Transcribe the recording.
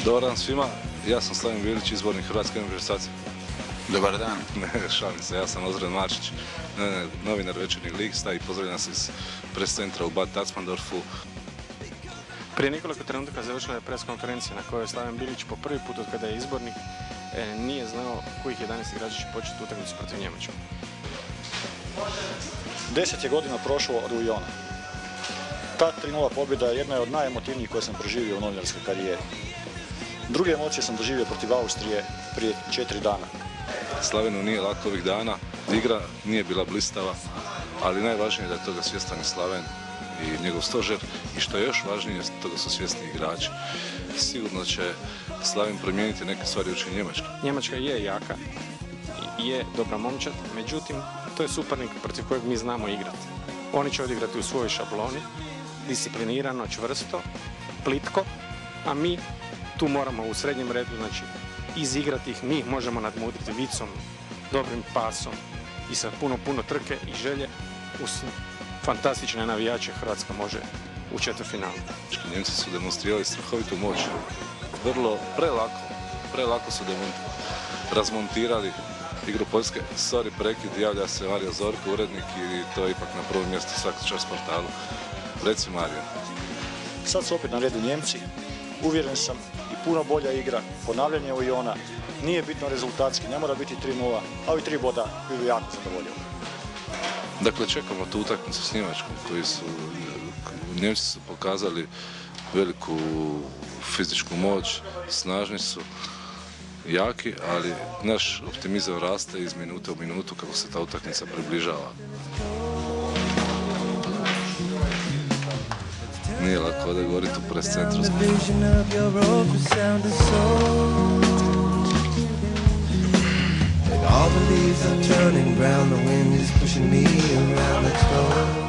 Dobar dan svima, ja sam Slaven Bilić, izbornik Hrvatske reprezentacije. Dobar dan. Ne, šalim se, ja sam Ozren Marčić, novinar Večernjeg lista i pozdravljam nas iz pres centra u Bad Tatzmanndorfu. Prije nekoliko trenutka završila je pres konferencija na kojoj je Slaven Bilić po prvi put od kada je izbornik nije znao kojih 11 igrača će početi utakmicu protiv Njemačke. 10 je godina prošlo od Ujona. Ta 3:0 pobjeda jedna je od najemotivnijih koje sam proživio u novinarskoj karijeri. Druge emocije sam doživio protiv Austrije prije 4 dana. Slavenu nije lako ovih dana, igra nije bila blistava, ali najvažnije je da je toga svjestan i Slaven i njegov stožer i što je još važnije, toga su svjesni igrači. Sigurno će Slaven promijeniti neke stvari uči Njemačke. Njemačka je jaka, je dobra momčad, međutim to je suparnik protiv kojeg mi znamo igrati. Oni će odigrati u svojoj šabloni, disciplinirano, čvrsto, plitko, a mi tu moramo u srednjem redu, znači izigrati ih, mi možemo nadmudriti vicom, dobrim pasom i sa puno trke i želje uz fantastične navijače Hrvatska može u četvrtfinalu. Njemci su demonstrirali strahovitu moć, vrlo prelako su razmontirali igru Poljske. Sorry, prekid, javlja se Mario Zorko, urednik, i to je ipak na prvom mjestu svaki čas portalu. Reci, Mario. Sad su opet na redu Njemci. Uvjeren sam i puno bolja igra, ponavljanje Ujona, nije bitno rezultatski, ne mora biti 3:0, ali 3 boda bi jako zadovoljio. Dakle, čekamo tu utakmicu s Njemačkom, Njemci su pokazali veliku fizičku moć, snažni su, jaki, ali naš optimizam raste iz minute u minutu kako se ta utakmica približava. Nije lako ovdje govoriti u pres centru. All the leaves are turning brown, the wind is pushing me around, let's go.